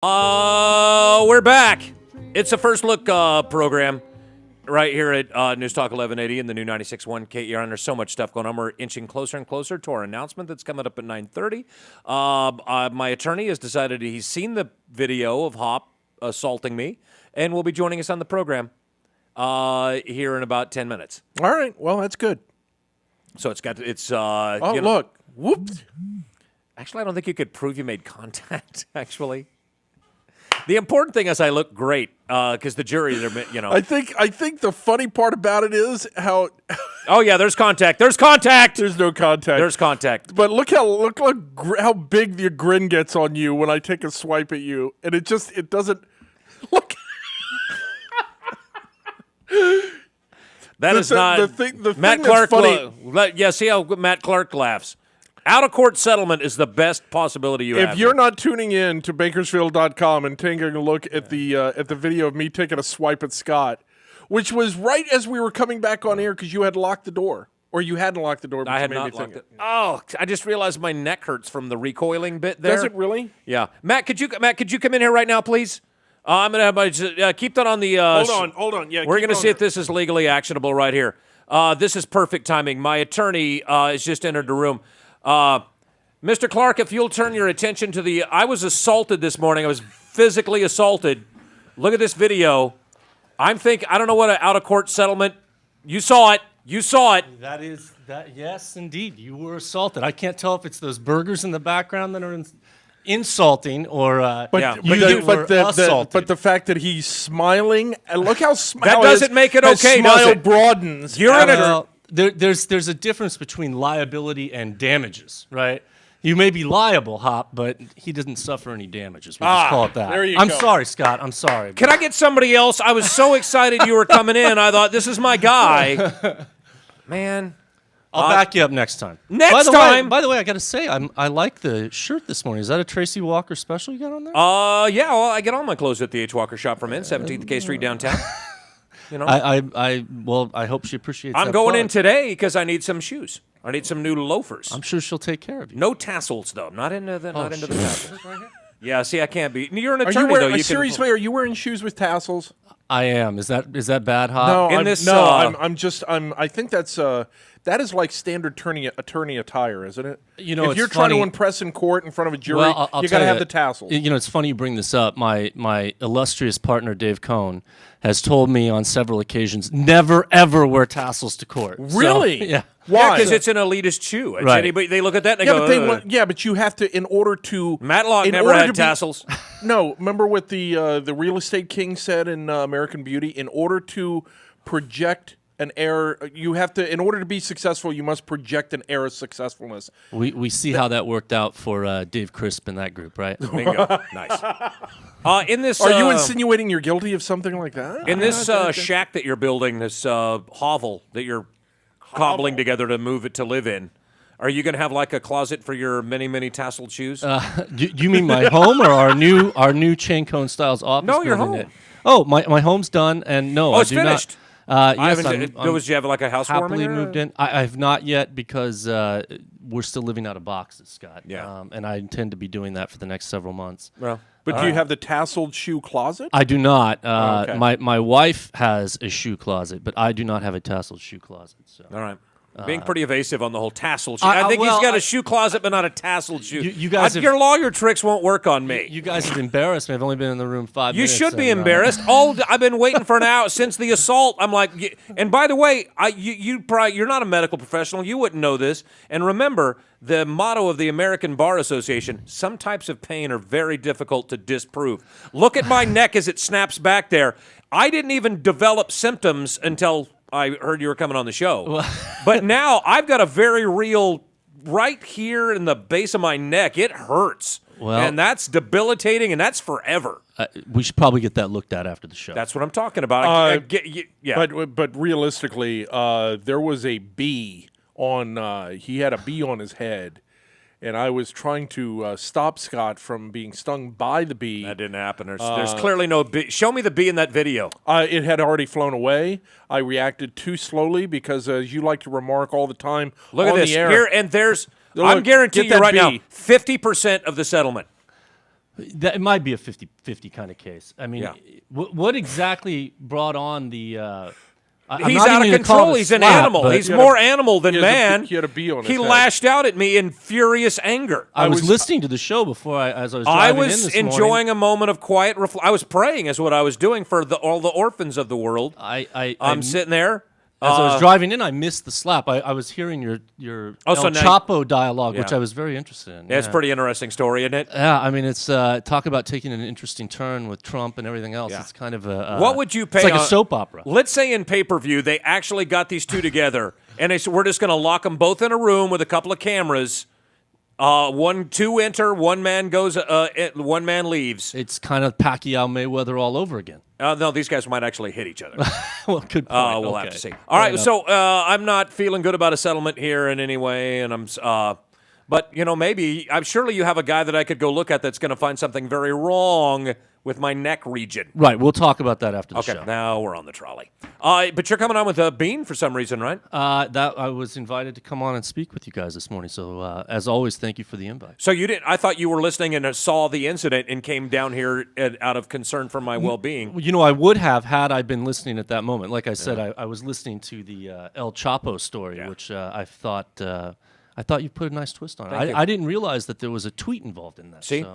We're back. It's a first look program right here at News Talk 1180 and the new 96.1 KERN. There's so much stuff going on. We're inching closer and closer to our announcement that's coming up at 9:30. My attorney has decided he's seen the video of Hop assaulting me and will be joining us on the program here in about 10 minutes. All right. Well, that's good. So it's look. Whoops. Actually, I don't think you could prove you made contact, actually. The important thing is I look great because the jury, I think the funny part about it is how. Oh yeah, there's contact. There's contact. There's no contact. There's contact. But look how big your grin gets on you when I take a swipe at you, and it doesn't look. That is not the thing. The Matt thing Clark. that's funny. See how Matt Clark laughs. Out of court settlement is the best possibility you have. If you're not tuning in to Bakersfield.com and taking a look at the video of me taking a swipe at Scott, which was right as we were coming back on air because you had locked the door, or you hadn't locked the door. But I had not locked it. Oh, I just realized my neck hurts from the recoiling bit there. Does it really? Yeah, Matt, could you come in here right now, please? I'm gonna have my keep that on the. Hold on. Yeah, we're gonna see if this is legally actionable right here. This is perfect timing. My attorney has just entered the room. Mr. Clark, if you'll turn your attention to I was assaulted this morning. I was physically assaulted. Look at this video. I don't know what an out-of-court settlement. You saw it. That. Yes, indeed. You were assaulted. I can't tell if it's those burgers in the background that are insulting or assaulted. But the fact that he's smiling, and look how that doesn't make it okay, does it? Broadens. You're in a... There's a difference between liability and damages, right? You may be liable, Hop, but he doesn't suffer any damages. We'll just call it that. There you I'm go. sorry, Scott. I'm sorry. Can I get somebody else? I was so excited you were coming in. I thought, this is my guy. Man. I'll back you up next time. By the way, I got to say, I like the shirt this morning. Is that a Tracy Walker special you got on there? Yeah. Well, I get all my clothes at the H. Walker shop from 17th K Street downtown. You know? I hope she appreciates that. I'm going plug. in today because I need some shoes. I need some new loafers. I'm sure she'll take care of you. No tassels, though. Not into the tassels. Yeah, see, I can't be. You're an attorney, though. Seriously, are you wearing shoes with tassels? I am. Is that bad, Hop? No, I think that is like standard attorney attire, isn't it? You know, if you're trying to impress in court in front of a jury, you got to have the tassels. You know, it's funny you bring this up. My illustrious partner, Dave Cohn, has told me on several occasions, never, ever wear tassels to court. Really? So, yeah. Why? Because it's an elitist shoe. Right. They look at that and they go, but you have to, in order to... Matlock never had tassels. No, remember what the real estate king said in American Beauty? In order to project an air, you have to, in order to be successful, you must project an air of successfulness. We see how that worked out for Dave Crisp in that group, right? Bingo. Nice. In this, are you insinuating you're guilty of something like that? In this shack that you're building, this hovel that you're cobbling together to move it to live in, are you going to have like a closet for your many, many tasseled shoes? You mean my home or our new chain Cohn Stiles office? No, your home. Oh, my home's done, and no, I it's do finished. Not. Yes, do you have like a housewarming? Happily moved in. I have not yet because we're still living out of boxes, Scott. Yeah. And I intend to be doing that for the next several months. Well, but do you have the tasseled shoe closet? I do not. Okay. My wife has a shoe closet, but I do not have a tasseled shoe closet. So. All right. Being pretty evasive on the whole tassel shoe. I think he's got a shoe closet, but not a tasseled shoe. You guys your lawyer tricks won't work on me. You guys have embarrassed me. I've only been in the room 5 minutes. You should be embarrassed. I've been waiting for an hour since the assault. I'm like, and by the way, you're not a medical professional. You wouldn't know this. And remember, the motto of the American Bar Association: some types of pain are very difficult to disprove. Look at my neck as it snaps back there. I didn't even develop symptoms until I heard you were coming on the show. But now I've got a very real, right here in the base of my neck, it hurts. And that's debilitating, and that's forever. We should probably get that looked at after the show. That's what I'm talking about. Yeah. But realistically, there was a bee on, he had a bee on his head. And I was trying to stop Scott from being stung by the bee. That didn't happen. There's clearly no bee. Show me the bee in that video. It had already flown away. I reacted too slowly because, as you like to remark all the time, look on at this the air, here, and there's. Look, I'm guaranteeing you right now, 50% of the settlement. That it might be a 50-50 kind of case. I mean, Yeah. what exactly brought on the? I'm He's not out of even gonna call control. it a He's an slap, animal. but- He's more animal than he has a man. he had a bee on his He head. lashed out at me in furious anger. I was listening to the show before as I was I driving in was this enjoying morning. a moment of quiet I was praying is what I was doing for all the orphans of the world. I'm sitting there. As I was driving in, I missed the slap. I was hearing your Oh, El so now- Chapo dialogue, which Yeah. I was very interested in. Yeah, it's a pretty interesting story, isn't it? Yeah, I mean, it's talk about taking an interesting turn with Trump and everything else. Yeah. It's kind of a What would you pay It's like on- a soap opera. Let's say in pay-per-view they actually got these two together, and they said we're just going to lock them both in a room with a couple of cameras. Two enter, one man goes, one man leaves. It's kind of Pacquiao Mayweather all over again. No, these guys might actually hit each other. Well, good point. We'll have Okay. to see. All right, enough. so I'm not feeling good about a settlement here in any way, and but maybe surely you have a guy that I could go look at that's going to find something very wrong with my neck region. Right, we'll talk about that after the Okay, show. now we're on the trolley. But you're coming on with Beene for some reason, right? That I was invited to come on and speak with you guys this morning. So, as always, thank you for the invite. So you didn't? I thought you were listening and saw the incident and came down here out of concern for my well-being. You know, I would have had I been listening at that moment. Like I said, I was listening to the El Chapo story, which I thought you put a nice twist on it. Thank you. I didn't realize that there was a tweet involved in that. See,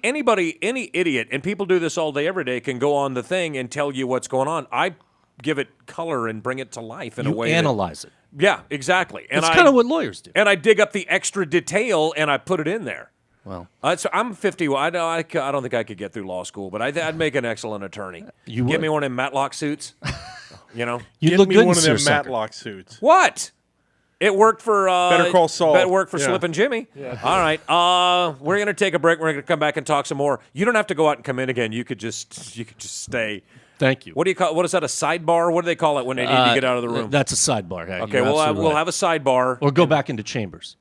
any idiot, and people do this all day, every day, can go on the thing and tell you what's going on. I give it color and bring it to life in a You way. analyze it. Yeah, exactly. And It's kind of what lawyers do. And I dig up the extra detail and I put it in there. Well, So I'm 50. I don't think I could get through law school, but I'd make an excellent attorney. You Get would. me one of them Matlock suits. you Get look me good one in of them seersucker. Matlock suits. What? It worked for Better Call Saul. It worked for Yeah. Slippin' Jimmy. Yeah. All right. We're gonna take a break. We're gonna come back and talk some more. You don't have to go out and come in again. You could just stay. Thank you. What do you call? What is that? A sidebar? What do they call it when they need to get out of the room? That's a sidebar. Yeah, Okay. you're We'll absolutely right. have a sidebar. Or go back into chambers.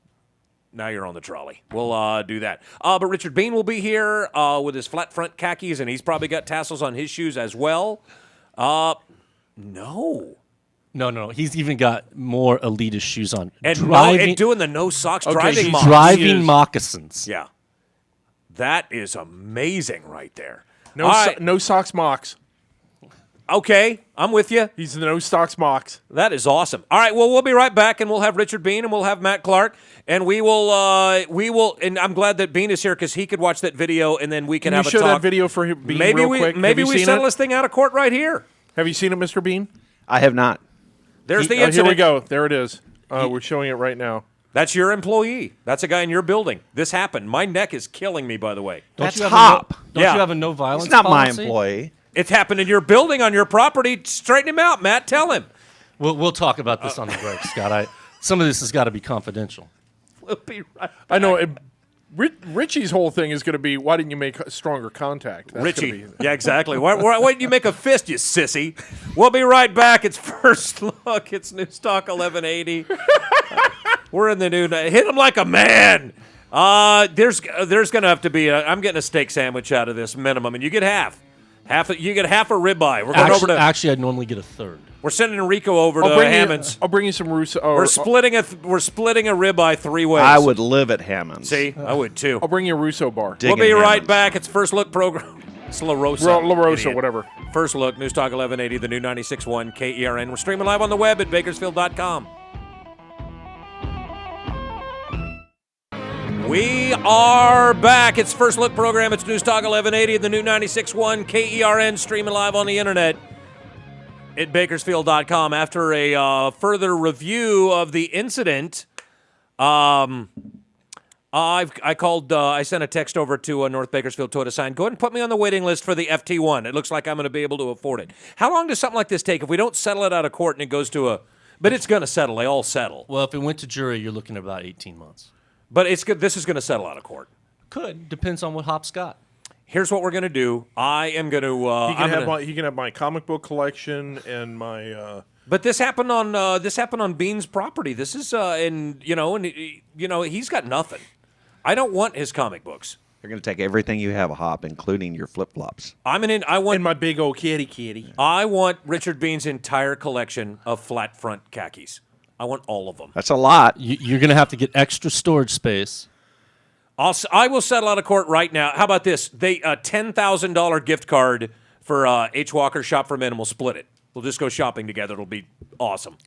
Now you're on the trolley. We'll do that. But Richard Beene will be here with his flat front khakis, and he's probably got tassels on his shoes as well. No. No. He's even got more elitist shoes on. And doing the no socks driving he's mock. driving is. moccasins. Yeah. That is amazing right there. No, All right. no socks mocks. Okay, I'm with you. He's the no socks mocks. That is awesome. All right, well, we'll be right back, and we'll have Richard Beene, and we'll have Matt Clark, and we will, and I'm glad that Beene is here because he could watch that video, and then we can Can you have a show talk. that video for him Beene maybe real we quick? maybe Have you we seen settle it? this thing out of court right here. Have you seen it, Mr. Beene? I have not. There's the Here incident. we go. There it is. We're showing it right now. That's your employee. That's a guy in your building. This happened. My neck is killing me, by the way. That's you have Hop. Don't Yeah. you have a no violence He's not my policy? employee. It happened in your building on your property. Straighten him out, Matt. Tell him. We'll talk about this on the break, Scott. Some of this has got to be confidential. We'll be right. I know. Richie's whole thing is going to be, why didn't you make stronger contact? That's Richie. gonna be- Yeah, exactly. Why didn't you make a fist, you sissy? We'll be right back. It's First Look. It's News Talk 1180. We're in the new night. Hit him like a man. There's going to have to be I'm getting a steak sandwich out of this minimum, and you get half. You get half a ribeye. We're going over to. Actually, I'd normally get a third. We're sending Enrico over to I'll bring Hammond's. I'll bring you some Russo. We're splitting a ribeye 3 ways. I would live at Hammond's. See, I would too. I'll bring you a Russo bar. Dig- We'll be Digging right Hammond's. back. It's First Look program. It's La Rosa. La Rosa, idiot. whatever. First Look, News Talk 1180, the new 96.1 KERN. We're streaming live on the web at Bakersfield.com. We are back. It's First Look program. It's News Talk 1180, the new 96.1 KERN, streaming live on the internet at Bakersfield.com. After a further review of the incident, I sent a text over to North Bakersfield Toyota Sign. Go ahead and put me on the waiting list for the FT1. It looks like I'm going to be able to afford it. How long does something like this take? If we don't settle it out of court and it goes to but it's going to settle. They all settle. Well, if it went to jury, you're looking at about 18 months. But it's good. This is going to settle out of court. Could. Depends on what Hop's got. Here's what we're going to do. I am going to. He can have my comic book collection and my. But this happened on Beane's property. This is he's got nothing. I don't want his comic books. They're going to take everything you have, Hop, including your flip-flops. I and want my big old kitty. I want Richard Beane's entire collection of flat front khakis. I want all of them. That's a lot. You're going to have to get extra storage space. I will settle out of court right now. How about this? They $10,000 gift card for H. Walker Shop for Men. We'll split it. We'll just go shopping together. It'll be awesome.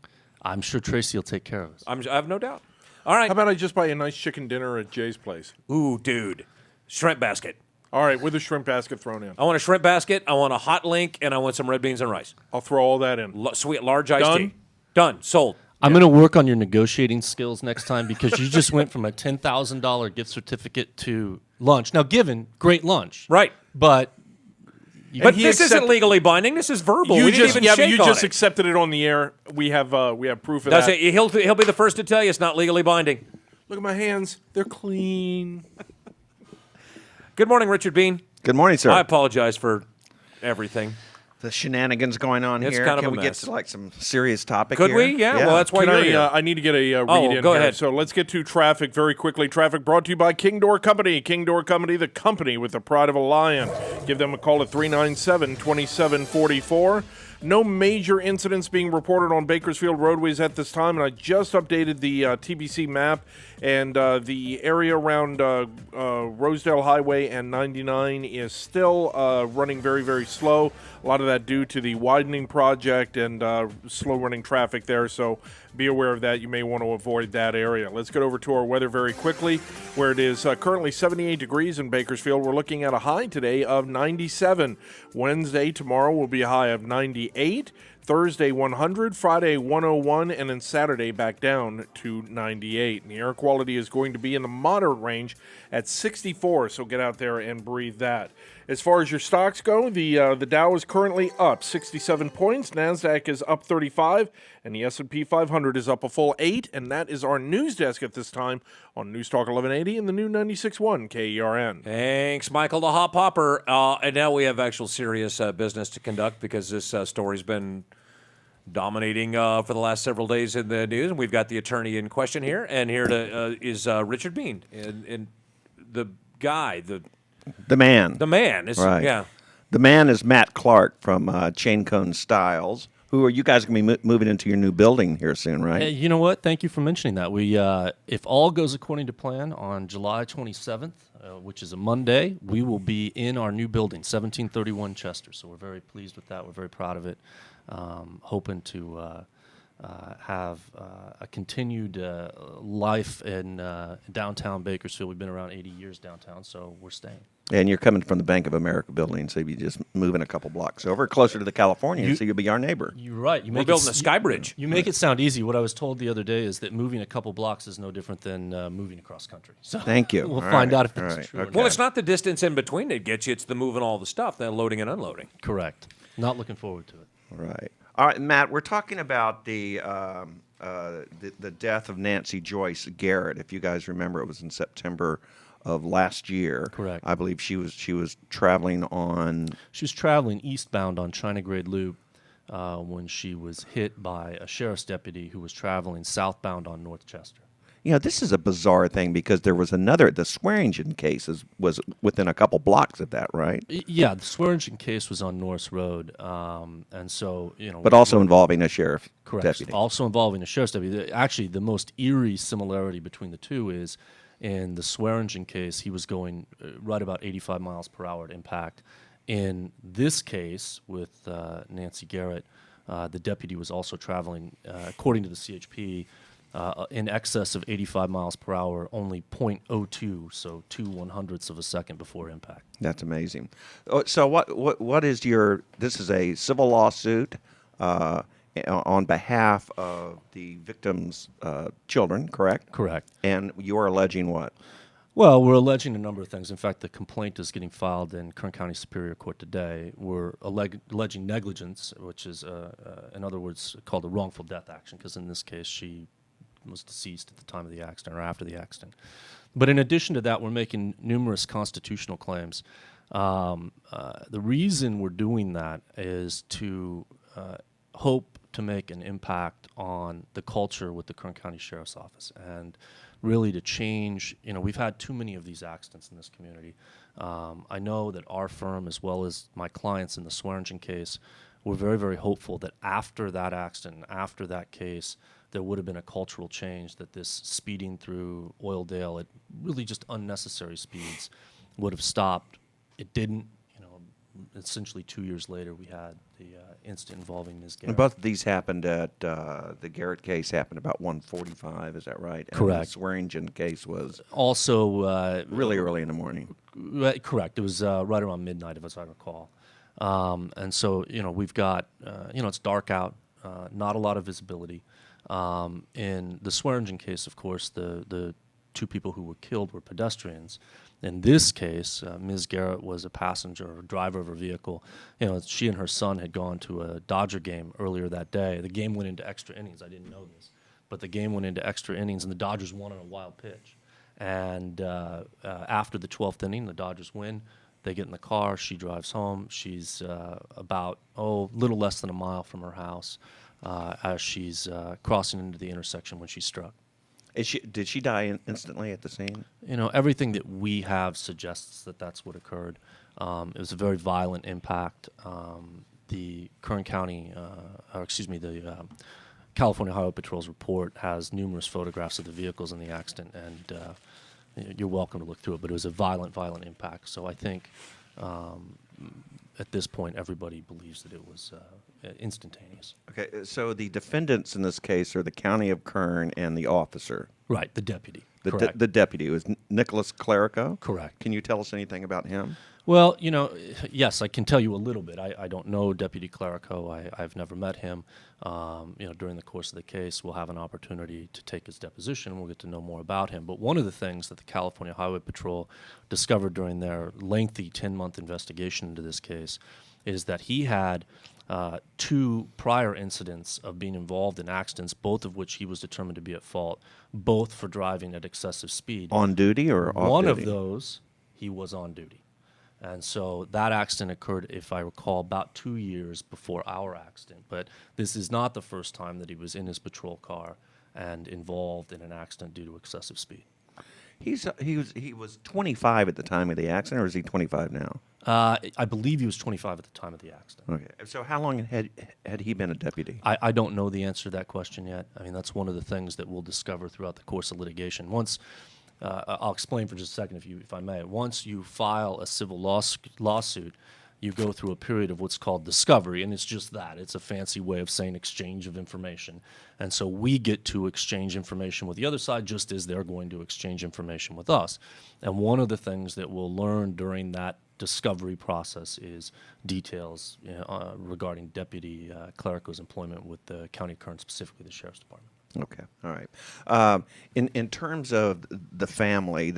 I'm sure Tracy will take care of us. I have no doubt. All right. How about I just buy a nice chicken dinner at Jay's place? Ooh, dude. Shrimp basket. All right, with a shrimp basket thrown in. I want a shrimp basket. I want a hot link, and I want some red beans and rice. I'll throw all that in. Sweet, large iced Done? tea. Done. Sold. I'm going to work on your negotiating skills next time because you just went from a $10,000 gift certificate to lunch. Now, given great lunch. Right. But But this isn't legally binding. This is verbal. You We just didn't even shake you on just it. accepted it on the air. We have proof of Does that. it? He'll be the first to tell you it's not legally binding. Look at my hands; they're clean. Good morning, Richard Beene. Good morning, sir. I apologize for everything. The shenanigans going on It's here. kind of Can a we get mess. to like some serious topic Could here? we? Yeah. Well, that's why Can you're I? here. I need to get a read in go here. ahead. So let's get to traffic very quickly. Traffic brought to you by King Door Company. King Door Company, the company with the pride of a lion. Give them a call at 397-2744. No major incidents being reported on Bakersfield roadways at this time, and I just updated the TBC map, and the area around Rosedale Highway and 99 is still running very, very slow. A lot of that due to the widening project and slow running traffic there, so be aware of that. You may want to avoid that area. Let's get over to our weather very quickly, where it is currently 78 degrees in Bakersfield. We're looking at a high today of 97. Wednesday, tomorrow, will be a high of 98. Thursday, 100. Friday, 101. And then Saturday, back down to 98. And the air quality is going to be in the moderate range at 64, so get out there and breathe that. As far as your stocks go, the Dow is currently up 67 points. NASDAQ is up 35, and the S&P 500 is up a full 8. And that is our news desk at this time on News Talk 1180 and the new 96.1 KERN. Thanks, Michael the Hot Popper. And now we have actual serious business to conduct because this story's been dominating for the last several days in the news. And we've got the attorney in question here, and here is Richard Beene, and the guy, the man. The man is Right. yeah. The man is Matt Clark from Cohn Stiles. Who are you guys going to be moving into your new building here soon, right? Hey, you know what? Thank you for mentioning that. We, if all goes according to plan, on July 27th, which is a Monday, we will be in our new building, 1731 Chester. So we're very pleased with that. We're very proud of it. Hoping to have a continued life in downtown Bakersfield. We've been around 80 years downtown, so we're staying. And you're coming from the Bank of America building, so you're just moving a couple blocks over, closer to the Californian, so you'll be our neighbor. You're right. We're building a sky bridge. You make it sound easy. What I was told the other day is that moving a couple blocks is no different than moving across country. So Thank you. We'll All find right. out if All that's right. true. Okay. Or Well, not. it's not the distance in between that gets you; it's the moving all the stuff, then loading and unloading. Correct. Not looking forward to it. Right. All right, Matt, we're talking about the death of Nancy Joyce Garrett. If you guys remember, it was in September of last year. Correct. I believe she was traveling on. She was traveling eastbound on China Grade Loop when she was hit by a sheriff's deputy who was traveling southbound on North Chester. You know, this is a bizarre thing because there was the Swearingen case was within a couple blocks of that, right? Yeah, the Swearingen case was on Norris Road, and so But also involving a sheriff correct. deputy. Also involving a sheriff's deputy. Actually, the most eerie similarity between the two is in the Swearingen case, he was going right about 85 miles per hour at impact. In this case with Nancy Garrett, the deputy was also traveling, according to the CHP, in excess of 85 miles per hour, only 0.02, so 2/100ths of a second before impact. That's amazing. So what is your? This is a civil lawsuit on behalf of the victims' children, correct? Correct. And you are alleging what? Well, we're alleging a number of things. In fact, the complaint is getting filed in Kern County Superior Court today. We're alleging negligence, which is, in other words, called a wrongful death action, because in this case, she was deceased at the time of the accident or after the accident. But in addition to that, we're making numerous constitutional claims. The reason we're doing that is to hope to make an impact on the culture with the Kern County Sheriff's Office and really to change. We've had too many of these accidents in this community. I know that our firm, as well as my clients in the Swearingen case, we're very, very hopeful that after that accident, after that case, there would have been a cultural change that this speeding through Oildale at really just unnecessary speeds would have stopped. It didn't. Essentially 2 years later, we had the incident involving Ms. Garrett. And both of these happened at the Garrett case happened about 1:45. Is that right? And Correct. the Swearingen case was Also, really early in the morning. correct. It was right around midnight, as I recall. And so, we've got, it's dark out, not a lot of visibility. In the Swearingen case, of course, the two people who were killed were pedestrians. In this case, Ms. Garrett was a passenger or driver of her vehicle. She and her son had gone to a Dodger game earlier that day. The game went into extra innings. I didn't know this. But the game went into extra innings, and the Dodgers won on a wild pitch. And after the 12th inning, the Dodgers win. They get in the car. She drives home. She's about, little less than a mile from her house as she's crossing into the intersection when she's struck. Did she die instantly at the scene? Everything that we have suggests that that's what occurred. It was a very violent impact. The Kern County, the California Highway Patrol's report has numerous photographs of the vehicles in the accident, and you're welcome to look through it, but it was a violent impact. So I think at this point, everybody believes that it was instantaneous. Okay, so the defendants in this case are the County of Kern and the officer. Right, the deputy. The deputy was Nicholas Clerico? Correct. Can you tell us anything about him? Well, yes, I can tell you a little bit. I don't know Deputy Clerico. I've never met him. During the course of the case, we'll have an opportunity to take his deposition, and we'll get to know more about him. But one of the things that the California Highway Patrol discovered during their lengthy 10-month investigation into this case is that he had 2 prior incidents of being involved in accidents, both of which he was determined to be at fault, both for driving at excessive speed. On duty or off One duty? of those, he was on duty. And so that accident occurred, if I recall, about 2 years before our accident. But this is not the first time that he was in his patrol car and involved in an accident due to excessive speed. He was 25 at the time of the accident, or is he 25 now? I believe he was 25 at the time of the accident. Okay. So how long had he been a deputy? I don't know the answer to that question yet. I mean, that's one of the things that we'll discover throughout the course of litigation. Once, I'll explain for just a second, if I may. Once you file a civil lawsuit, you go through a period of what's called discovery, and it's just that. It's a fancy way of saying exchange of information. And so we get to exchange information with the other side just as they're going to exchange information with us. And one of the things that we'll learn during that discovery process is details regarding Deputy Clerico's employment with the County of Kern, specifically the Sheriff's Department. Okay, all right. In terms of the family,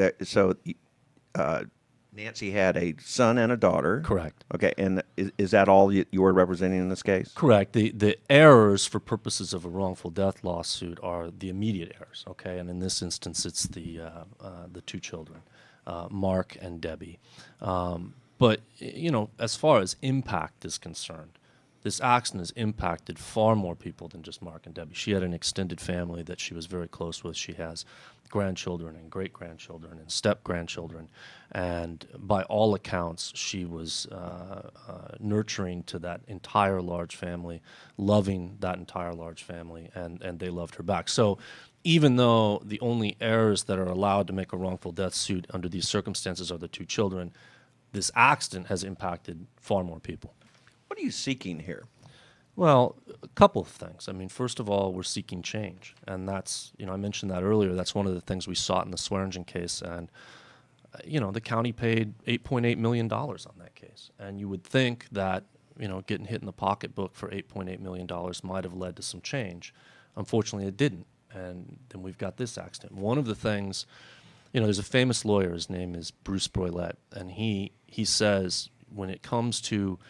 Nancy had a son and a daughter. Correct. Okay, and is that all you were representing in this case? Correct. The errors for purposes of a wrongful death lawsuit are the immediate errors, okay? And in this instance, it's the 2 children, Mark and Debbie. But, as far as impact is concerned, this accident has impacted far more people than just Mark and Debbie. She had an extended family that she was very close with. She has grandchildren and great-grandchildren and step-grandchildren. And by all accounts, she was nurturing to that entire large family, loving that entire large family, and they loved her back. So even though the only heirs that are allowed to make a wrongful death suit under these circumstances are the 2 children, this accident has impacted far more people. What are you seeking here? Well, a couple of things. I mean, first of all, we're seeking change. And that's, I mentioned that earlier. That's one of the things we sought in the Swearingen case. And, the county paid $8.8 million on that case. And you would think that, getting hit in the pocketbook for $8.8 million might have led to some change. Unfortunately, it didn't. And then we've got this accident. One of the things, there's a famous lawyer. His name is Bruce Broylette. And he says when it comes to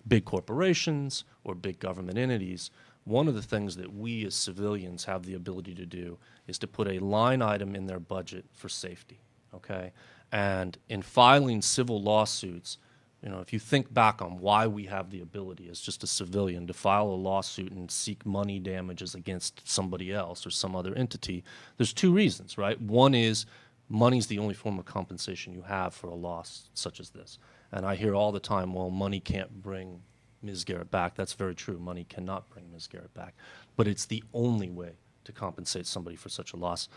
big corporations or big government entities, one of the things that we as civilians have the ability to do is to put a line item in their budget for safety, okay? And in filing civil lawsuits, if you think back on why we have the ability as just a civilian to file a lawsuit and seek money damages against somebody else or some other entity, there's 2 reasons, right? One is money's the only form of compensation you have for a loss such as this. And I hear all the time, well, money can't bring Ms. Garrett back. That's very true. Money cannot bring Ms. Garrett back. But it's the only way to compensate somebody for such a loss.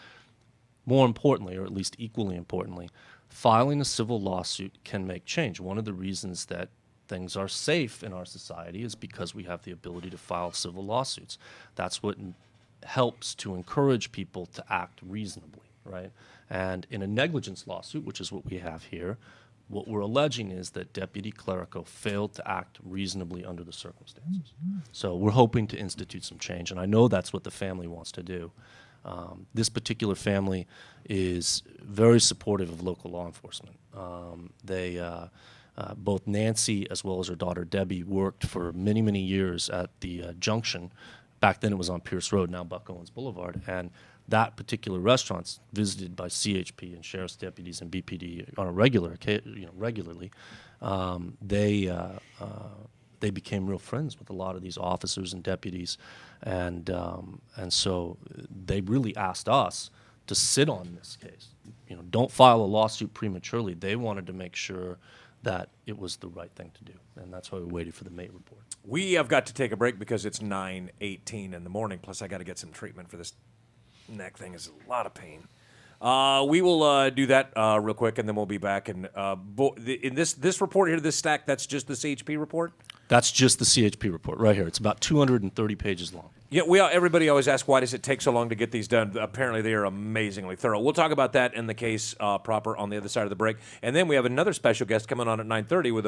More importantly, or at least equally importantly, filing a civil lawsuit can make change. One of the reasons that things are safe in our society is because we have the ability to file civil lawsuits. That's what helps to encourage people to act reasonably, right? And in a negligence lawsuit, which is what we have here, what we're alleging is that Deputy Clerico failed to act reasonably under the circumstances. So we're hoping to institute some change, and I know that's what the family wants to do. This particular family is very supportive of local law enforcement. Both Nancy as well as her daughter Debbie worked for many, many years at the Junction. Back then it was on Pierce Road, now Buck Owens Boulevard. And that particular restaurant's visited by CHP and sheriff's deputies and BPD on a regularly. They became real friends with a lot of these officers and deputies, and so they really asked us to sit on this case. Don't file a lawsuit prematurely. They wanted to make sure that it was the right thing to do, and that's why we waited for the mate report. We have got to take a break because it's 9:18 in the morning. Plus, I got to get some treatment for this neck thing. Is a lot of pain. We will do that real quick, and then we'll be back. And in this report here, this stack, that's just the CHP report? That's just the CHP report right here. It's about 230 pages long. Yeah, everybody always asks, why does it take so long to get these done? Apparently, they are amazingly thorough. We'll talk about that in the case proper on the other side of the break. And then we have another special guest coming on at 9:30 with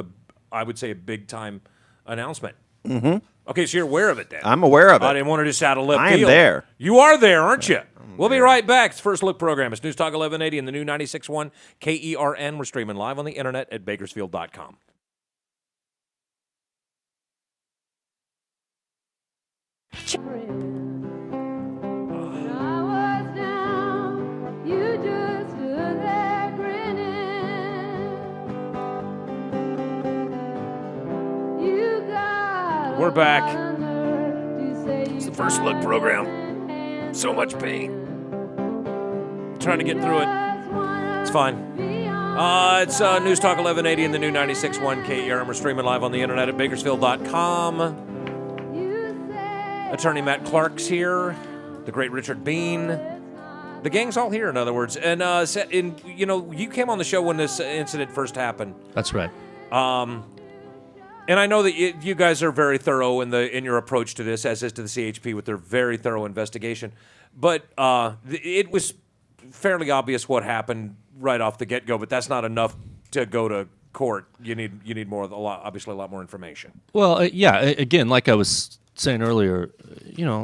I would say, a big-time announcement. Mm-hmm. Okay, so you're aware of it then? I'm aware of it. I didn't want to just out of left I am field. there. You are there, aren't you? We'll be right back. It's First Look program. It's News Talk 1180 and the new 96.1 KERN. We're streaming live on the internet at Bakersfield.com. We're back. It's the First Look program. So much pain. Trying to get through it. It's fine. It's News Talk 1180 and the new 96.1 KERN. We're streaming live on the internet at Bakersfield.com. Attorney Matt Clark's here. The great Richard Beene. The gang's all here, in other words. And you came on the show when this incident first happened. That's right. And I know that you guys are very thorough in your approach to this, as is to the CHP with their very thorough investigation. But it was fairly obvious what happened right off the get-go. But that's not enough to go to court. You need more, obviously a lot more information. Well, again, like I was saying earlier,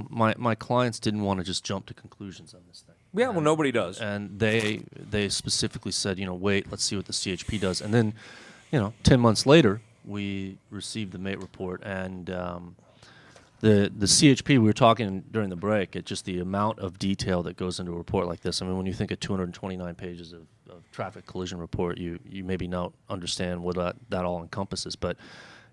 my clients didn't want to just jump to conclusions on this thing. Yeah, well, nobody does. And they specifically said, wait, let's see what the CHP does. And then, 10 months later, we received the mate report, and the CHP, we were talking during the break, at just the amount of detail that goes into a report like this. I mean, when you think of 229 pages of traffic collision report, you maybe not understand what that all encompasses. But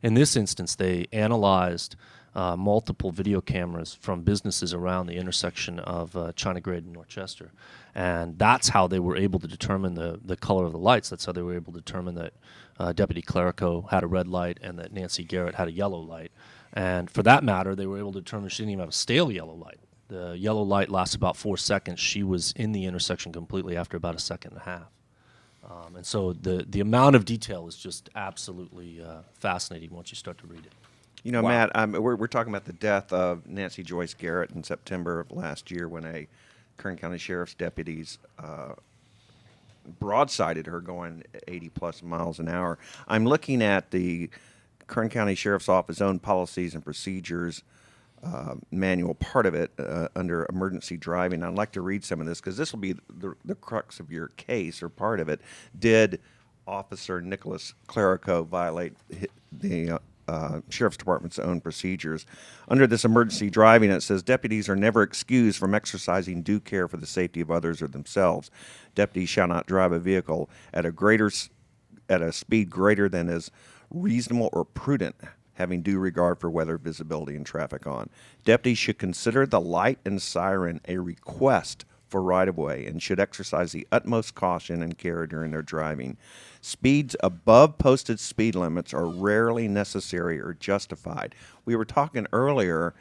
in this instance, they analyzed multiple video cameras from businesses around the intersection of China Grade and Northchester. And that's how they were able to determine the color of the lights. That's how they were able to determine that Deputy Clerico had a red light and that Nancy Garrett had a yellow light. And for that matter, they were able to determine she didn't even have a stale yellow light. The yellow light lasts about 4 seconds. She was in the intersection completely after about a second and a half. And so the amount of detail is just absolutely fascinating once you start to read it. Wow. Matt, we're talking about the death of Nancy Joyce Garrett in September of last year when a Kern County Sheriff's deputies broadsided her going 80-plus miles an hour. I'm looking at the Kern County Sheriff's Office own policies and procedures manual, part of it under emergency driving. I'd like to read some of this because this will be the crux of your case, or part of it. Did Officer Nicholas Clerico violate the Sheriff's Department's own procedures? Under this emergency driving, it says deputies are never excused from exercising due care for the safety of others or themselves. Deputies shall not drive a vehicle at a speed greater than is reasonable or prudent, having due regard for weather, visibility, and traffic on. Deputies should consider the light and siren a request for right-of-way and should exercise the utmost caution and care during their driving. Speeds above posted speed limits are rarely necessary or justified. We were talking earlier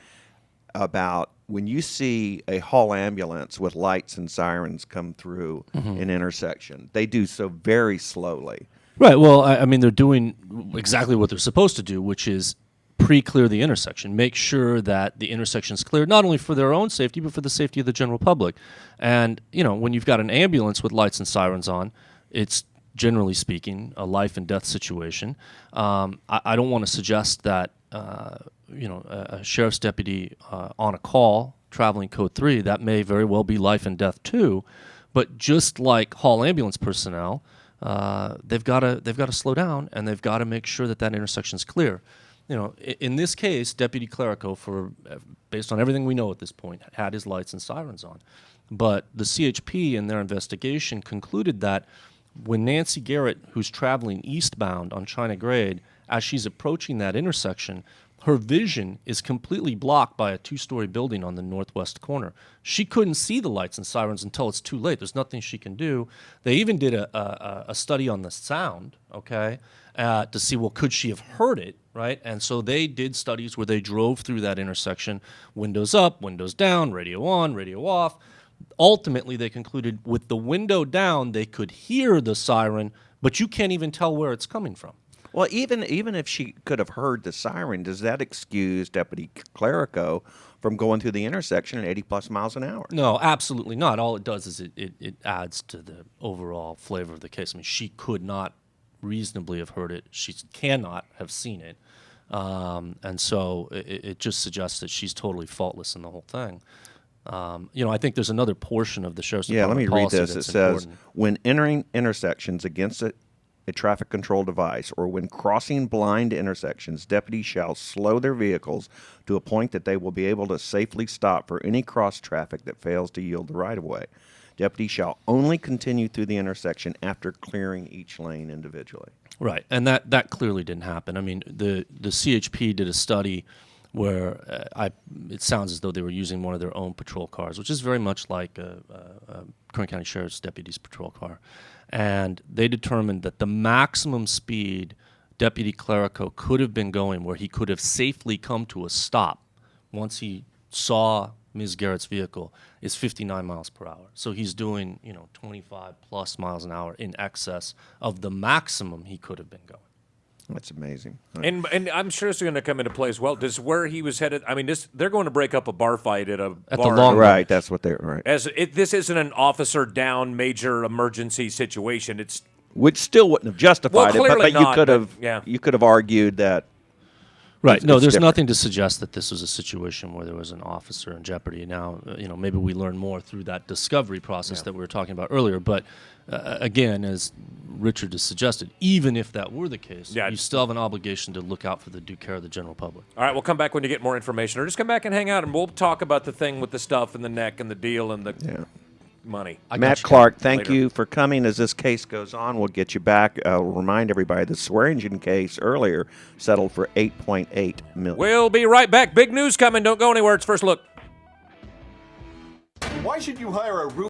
about when you see a hall ambulance with lights and sirens come through an intersection, they do so very slowly. Right. Well, I mean, they're doing exactly what they're supposed to do, which is pre-clear the intersection, make sure that the intersection's clear, not only for their own safety, but for the safety of the general public. And, when you've got an ambulance with lights and sirens on, it's generally speaking a life and death situation. I don't want to suggest that, a sheriff's deputy on a call traveling code 3, that may very well be life and death too. But just like hall ambulance personnel, they've got to slow down, and they've got to make sure that that intersection's clear. In this case, Deputy Clerico, based on everything we know at this point, had his lights and sirens on. But the CHP in their investigation concluded that when Nancy Garrett, who's traveling eastbound on China Grade, as she's approaching that intersection, her vision is completely blocked by a 2-story building on the northwest corner. She couldn't see the lights and sirens until it's too late. There's nothing she can do. They even did a study on the sound, okay, to see, well, could she have heard it, right? And so they did studies where they drove through that intersection, windows up, windows down, radio on, radio off. Ultimately, they concluded with the window down, they could hear the siren, but you can't even tell where it's coming from. Well, even if she could have heard the siren, does that excuse Deputy Clerico from going through the intersection at 80 plus miles an hour? No, absolutely not. All it does is it adds to the overall flavor of the case. I mean, she could not reasonably have heard it. She cannot have seen it. And so it just suggests that she's totally faultless in the whole thing. I think there's another portion of the Sheriff's Department let me read policy this. It that's says, important. when entering intersections against a traffic control device or when crossing blind intersections, deputies shall slow their vehicles to a point that they will be able to safely stop for any cross traffic that fails to yield the right-of-way. Deputies shall only continue through the intersection after clearing each lane individually. Right, and that clearly didn't happen. I mean, the CHP did a study where it sounds as though they were using one of their own patrol cars, which is very much like a Kern County Sheriff's deputy's patrol car. And they determined that the maximum speed Deputy Clerico could have been going, where he could have safely come to a stop once he saw Ms. Garrett's vehicle, is 59 miles per hour. So he's doing, 25 plus miles an hour in excess of the maximum he could have been going. That's amazing. And I'm sure it's going to come into play as well. Does where he was headed? I mean, they're going to break up a bar fight at a bar. the long Right, that's what they're right. This isn't an officer down major emergency situation. It's Which still wouldn't have justified it, clearly but you not, could but, have yeah. you could have argued that. Right. No, it's there's different. nothing to suggest that this was a situation where there was an officer in jeopardy. Now, maybe we learn more through that discovery process that we were talking about earlier. But again, as Richard has suggested, even if that were the case, you still have an obligation to look out for the due care of the general public. all right. We'll come back when you get more information, or just come back and hang out, and we'll talk about the thing with the stuff and the neck and the deal and the money. Matt Clark, thank you for coming. As this case goes on, we'll get you back. I'll remind everybody the swear engine case earlier settled for $8.8 million. We'll be right back. Big news coming. Don't go anywhere. It's First Look. Why should you hire a roof